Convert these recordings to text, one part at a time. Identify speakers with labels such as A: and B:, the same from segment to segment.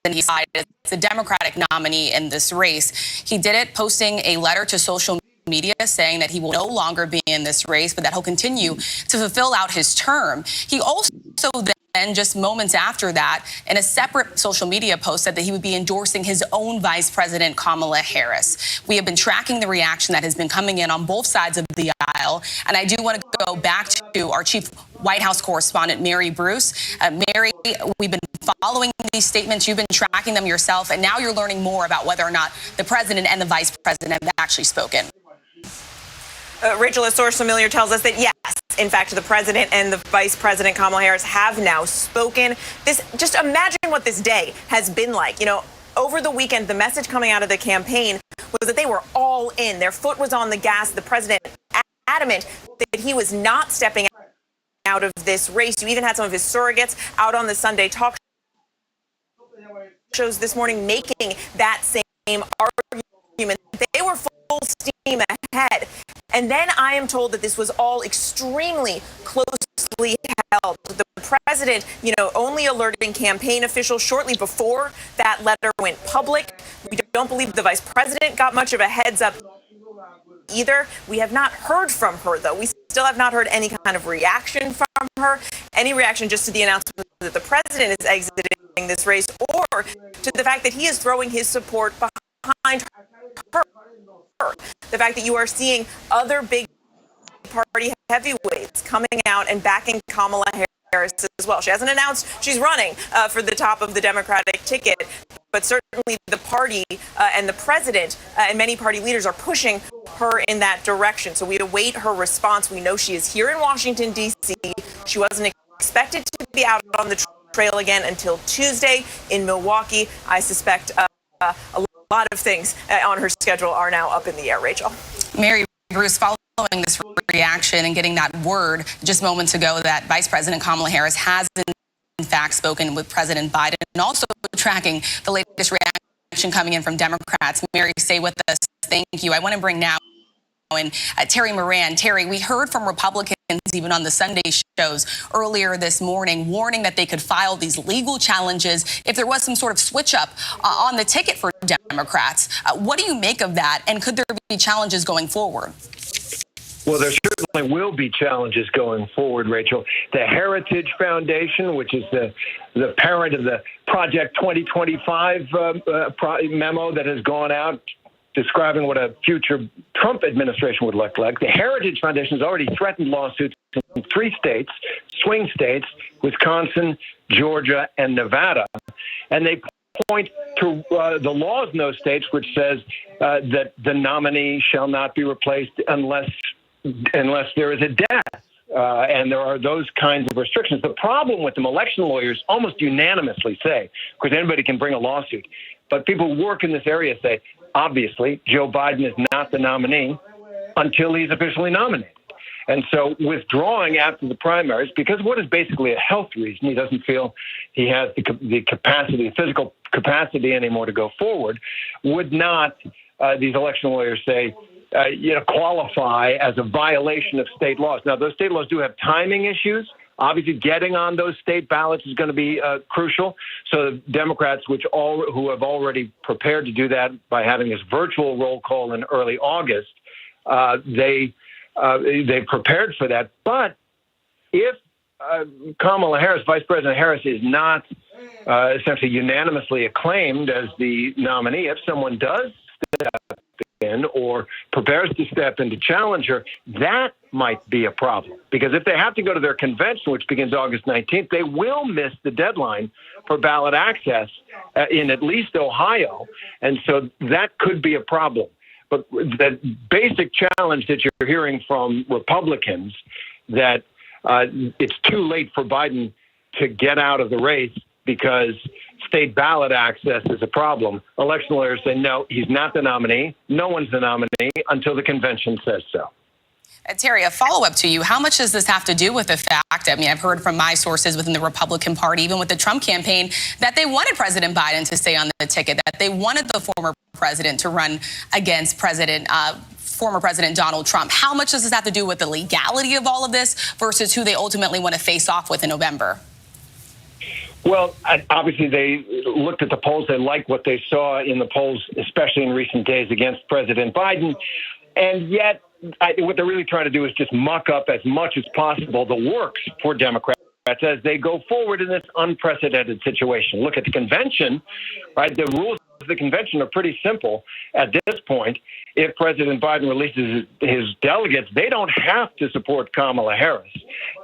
A: he decided it's the Democratic nominee in this race. He did it posting a letter to social media saying that he will no longer be in this race, but that he'll continue to fulfill out his term. He also then, just moments after that, in a separate social media post, said that he would be endorsing his own Vice President, Kamala Harris. We have been tracking the reaction that has been coming in on both sides of the aisle. And I do want to go back to our chief White House correspondent, Mary Bruce. Mary, we've been following these statements. You've been tracking them yourself. And now you're learning more about whether or not the president and the vice president have actually spoken.
B: Rachel, a source familiar tells us that, yes, in fact, the president and the vice president, Kamala Harris, have now spoken. Just imagine what this day has been like. You know, over the weekend, the message coming out of the campaign was that they were all in. Their foot was on the gas. The president adamant that he was not stepping out of this race. You even had some of his surrogates out on the Sunday talk shows this morning making that same argument. They were full steam ahead. And then I am told that this was all extremely closely held. The president, only alerting campaign officials shortly before that letter went public. We don't believe the vice president got much of a heads up either. We have not heard from her, though. We still have not heard any kind of reaction from her, any reaction just to the announcement that the president is exiting this race, or to the fact that he is throwing his support behind her. The fact that you are seeing other big party heavyweights coming out and backing Kamala Harris as well. She hasn't announced she's running for the top of the Democratic ticket, but certainly the party and the president and many party leaders are pushing her in that direction. So we await her response. We know she is here in Washington, D.C. She wasn't expected to be out on the trail again until Tuesday in Milwaukee. I suspect a lot of things on her schedule are now up in the air, Rachel.
A: Mary Bruce, following this reaction and getting that word just moments ago that Vice President Kamala Harris has in fact spoken with President Biden, and also tracking the latest reaction coming in from Democrats. Mary, stay with us. Thank you. I want to bring now in Terry Moran. Terry, we heard from Republicans even on the Sunday shows earlier this morning, warning that they could file these legal challenges if there was some sort of switch up on the ticket for Democrats. What do you make of that? And could there be challenges going forward?
C: Well, there certainly will be challenges going forward, Rachel. The Heritage Foundation, which is the parent of the Project 2025 memo that has gone out describing what a future Trump administration would look like. The Heritage Foundation has already threatened lawsuits in 3 states, swing states, Wisconsin, Georgia, and Nevada. And they point to the laws in those states, which says that the nominee shall not be replaced unless there is a death. And there are those kinds of restrictions. The problem with them, election lawyers almost unanimously say, because anybody can bring a lawsuit, but people who work in this area say, obviously, Joe Biden is not the nominee until he's officially nominated. And so withdrawing after the primaries, because of what is basically a health reason, he doesn't feel he has the capacity, physical capacity anymore to go forward, would not, these election lawyers say, qualify as a violation of state laws. Now, those state laws do have timing issues. Obviously, getting on those state ballots is going to be crucial. So the Democrats, who have already prepared to do that by having this virtual roll call in early August, they prepared for that. But if Kamala Harris, Vice President Harris, is not essentially unanimously acclaimed as the nominee, if someone does step in or prepares to step in to challenge her, that might be a problem. Because if they have to go to their convention, which begins August 19th, they will miss the deadline for ballot access in at least Ohio. And so that could be a problem. But the basic challenge that you're hearing from Republicans, that it's too late for Biden to get out of the race because state ballot access is a problem. Election lawyers say, no, he's not the nominee. No one's the nominee until the convention says so.
A: Terry, a follow-up to you. How much does this have to do with the fact, I've heard from my sources within the Republican Party, even with the Trump campaign, that they wanted President Biden to stay on the ticket, that they wanted the former president to run against former President Donald Trump. How much does this have to do with the legality of all of this versus who they ultimately want to face off with in November?
C: Well, obviously they looked at the polls. They liked what they saw in the polls, especially in recent days against President Biden. And yet, what they're really trying to do is just muck up as much as possible the works for Democrats as they go forward in this unprecedented situation. Look at the convention, right? The rules of the convention are pretty simple at this point. If President Biden releases his delegates, they don't have to support Kamala Harris.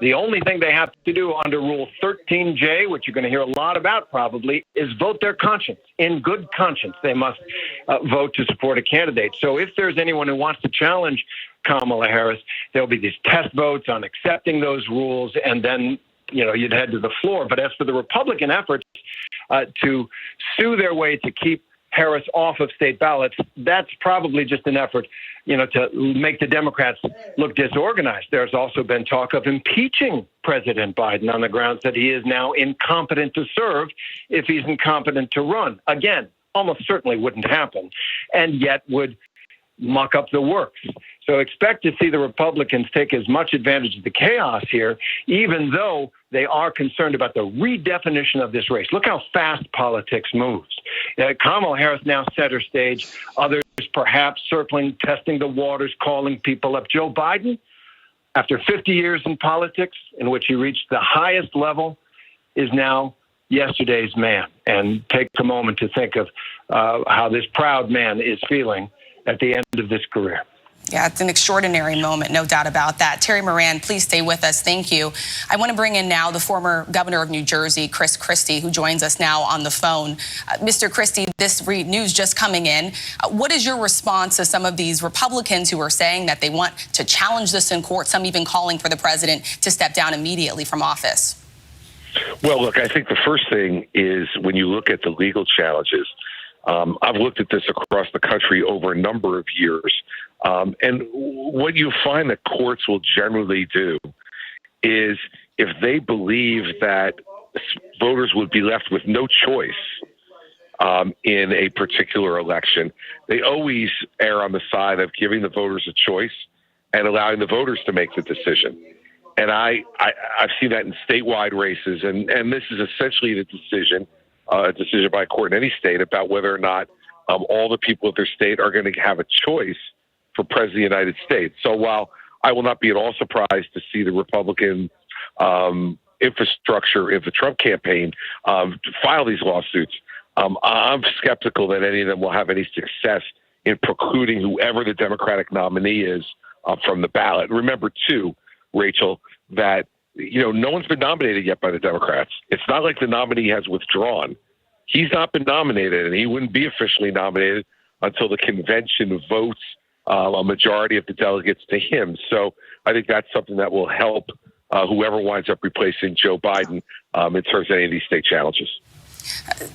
C: The only thing they have to do under Rule 13J, which you're going to hear a lot about probably, is vote their conscience. In good conscience, they must vote to support a candidate. So if there's anyone who wants to challenge Kamala Harris, there'll be these test votes on accepting those rules, and then you'd head to the floor. But as for the Republican efforts to sue their way to keep Harris off of state ballots, that's probably just an effort, to make the Democrats look disorganized. There's also been talk of impeaching President Biden on the grounds that he is now incompetent to serve if he's incompetent to run. Again, almost certainly wouldn't happen, and yet would muck up the works. So expect to see the Republicans take as much advantage of the chaos here, even though they are concerned about the redefinition of this race. Look how fast politics moves. Kamala Harris now center stage, others perhaps circling, testing the waters, calling people up. Joe Biden, after 50 years in politics, in which he reached the highest level, is now yesterday's man. And take a moment to think of how this proud man is feeling at the end of this career.
A: Yeah, it's an extraordinary moment, no doubt about that. Terry Moran, please stay with us. Thank you. I want to bring in now the former governor of New Jersey, Chris Christie, who joins us now on the phone. Mr. Christie, this news just coming in. What is your response to some of these Republicans who are saying that they want to challenge this in court, some even calling for the president to step down immediately from office?
D: Well, look, I think the first thing is when you look at the legal challenges, I've looked at this across the country over a number of years. And what you find that courts will generally do is if they believe that voters would be left with no choice in a particular election, they always err on the side of giving the voters a choice and allowing the voters to make the decision. And I've seen that in statewide races. And this is essentially the decision, a decision by a court in any state about whether or not all the people of their state are going to have a choice for president of the United States. So while I will not be at all surprised to see the Republican infrastructure of the Trump campaign file these lawsuits, I'm skeptical that any of them will have any success in precluding whoever the Democratic nominee is from the ballot. Remember, too, Rachel, that no one's been nominated yet by the Democrats. It's not like the nominee has withdrawn. He's not been nominated, and he wouldn't be officially nominated until the convention votes a majority of the delegates to him. So I think that's something that will help whoever winds up replacing Joe Biden in terms of any of these state challenges.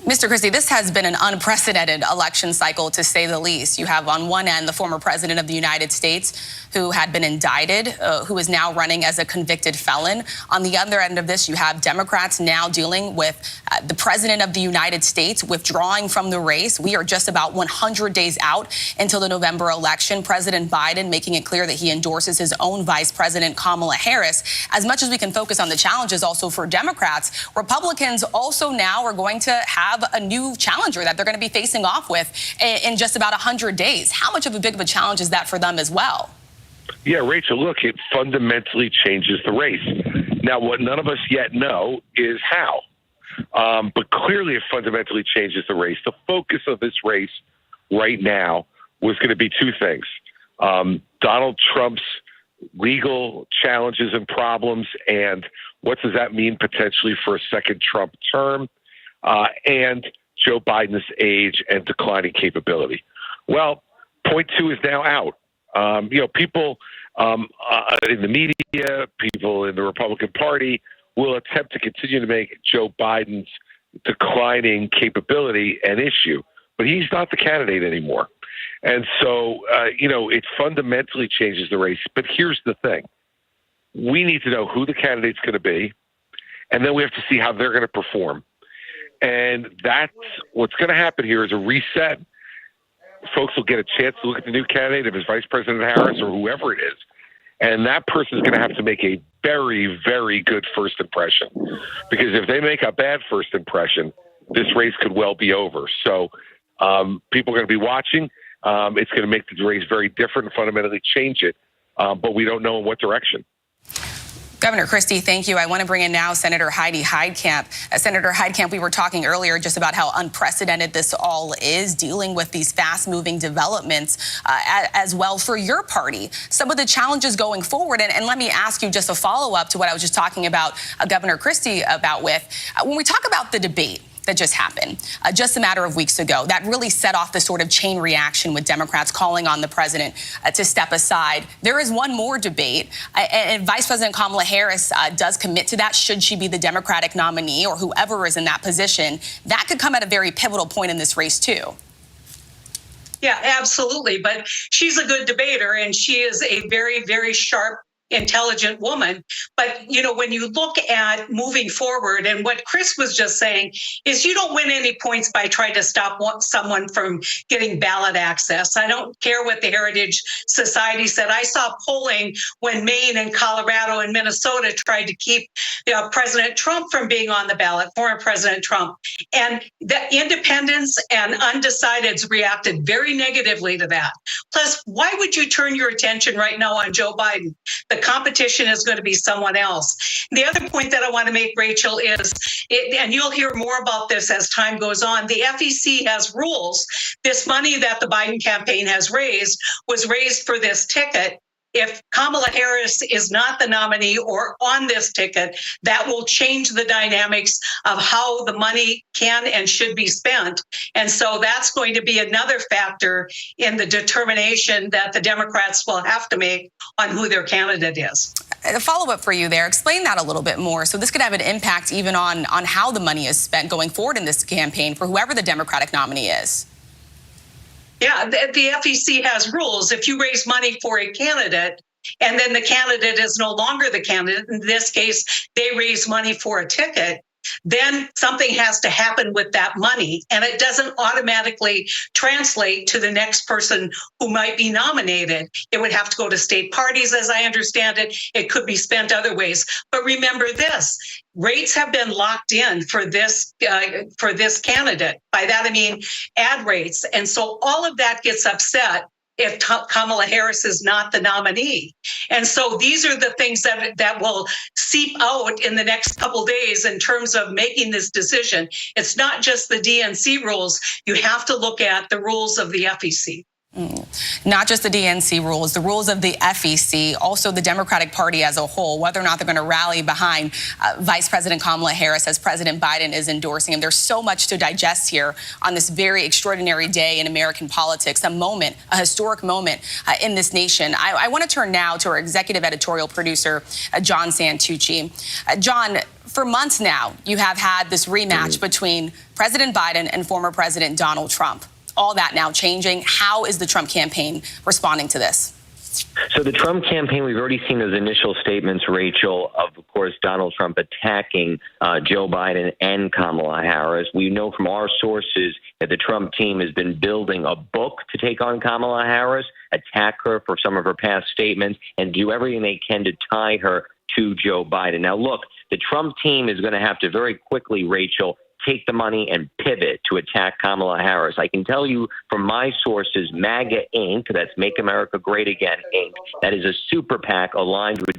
A: Mr. Christie, this has been an unprecedented election cycle, to say the least. You have on one end the former president of the United States who had been indicted, who is now running as a convicted felon. On the other end of this, you have Democrats now dealing with the president of the United States withdrawing from the race. We are just about 100 days out until the November election. President Biden making it clear that he endorses his own vice president, Kamala Harris. As much as we can focus on the challenges also for Democrats, Republicans also now are going to have a new challenger that they're going to be facing off with in just about 100 days. How much of a big of a challenge is that for them as well?
D: Yeah, Rachel, look, it fundamentally changes the race. Now, what none of us yet know is how. But clearly it fundamentally changes the race. The focus of this race right now was going to be two things. Donald Trump's legal challenges and problems, and what does that mean potentially for a second Trump term, and Joe Biden's age and declining capability. Well, point two is now out. People in the media, people in the Republican Party will attempt to continue to make Joe Biden's declining capability an issue, but he's not the candidate anymore. And so, it fundamentally changes the race. But here's the thing. We need to know who the candidate's going to be, and then we have to see how they're going to perform. And that's what's going to happen here is a reset. Folks will get a chance to look at the new candidate, if it's Vice President Harris or whoever it is. And that person is going to have to make a very, very good first impression. Because if they make a bad first impression, this race could well be over. So people are going to be watching. It's going to make the race very different and fundamentally change it. But we don't know in what direction.
A: Governor Christie, thank you. I want to bring in now Senator Heidi Heitkamp. Senator Heitkamp, we were talking earlier just about how unprecedented this all is, dealing with these fast-moving developments as well for your party. Some of the challenges going forward, and let me ask you just a follow-up to what I was just talking about Governor Christie about when we talk about the debate that just happened just a matter of weeks ago, that really set off the sort of chain reaction with Democrats calling on the president to step aside. There is one more debate, and Vice President Kamala Harris does commit to that should she be the Democratic nominee or whoever is in that position. That could come at a very pivotal point in this race, too.
E: Yeah, absolutely. But she's a good debater, and she is a very, very sharp, intelligent woman. But, you know, when you look at moving forward, and what Chris was just saying is you don't win any points by trying to stop someone from getting ballot access. I don't care what the Heritage Society said. I saw polling when Maine and Colorado and Minnesota tried to keep President Trump from being on the ballot, former President Trump. And the independents and undecideds reacted very negatively to that. Plus, why would you turn your attention right now on Joe Biden? The competition is going to be someone else. The other point that I want to make, Rachel, is, and you'll hear more about this as time goes on, the FEC has rules. This money that the Biden campaign has raised was raised for this ticket. If Kamala Harris is not the nominee or on this ticket, that will change the dynamics of how the money can and should be spent. And so that's going to be another factor in the determination that the Democrats will have to make on who their candidate is.
A: A follow-up for you there. Explain that a little bit more. So this could have an impact even on how the money is spent going forward in this campaign for whoever the Democratic nominee is.
E: Yeah, the FEC has rules. If you raise money for a candidate and then the candidate is no longer the candidate, in this case, they raise money for a ticket, then something has to happen with that money. And it doesn't automatically translate to the next person who might be nominated. It would have to go to state parties, as I understand it. It could be spent other ways. But remember this. Rates have been locked in for this candidate. By that, I mean ad rates. And so all of that gets upset if Kamala Harris is not the nominee. And so these are the things that will seep out in the next couple of days in terms of making this decision. It's not just the DNC rules. You have to look at the rules of the FEC.
A: Not just the DNC rules, the rules of the FEC, also the Democratic Party as a whole, whether or not they're going to rally behind Vice President Kamala Harris as President Biden is endorsing him. There's so much to digest here on this very extraordinary day in American politics, a historic moment in this nation. I want to turn now to our executive editorial producer, John Santucci. John, for months now, you have had this rematch between President Biden and former President Donald Trump. All that now changing. How is the Trump campaign responding to this?
F: So the Trump campaign, we've already seen those initial statements, Rachel, of course, Donald Trump attacking Joe Biden and Kamala Harris. We know from our sources that the Trump team has been building a book to take on Kamala Harris, attack her for some of her past statements, and do everything they can to tie her to Joe Biden. Now, look, the Trump team is going to have to very quickly, Rachel, take the money and pivot to attack Kamala Harris. I can tell you from my sources, MAGA Inc., that's Make America Great Again Inc., that is a super PAC aligned with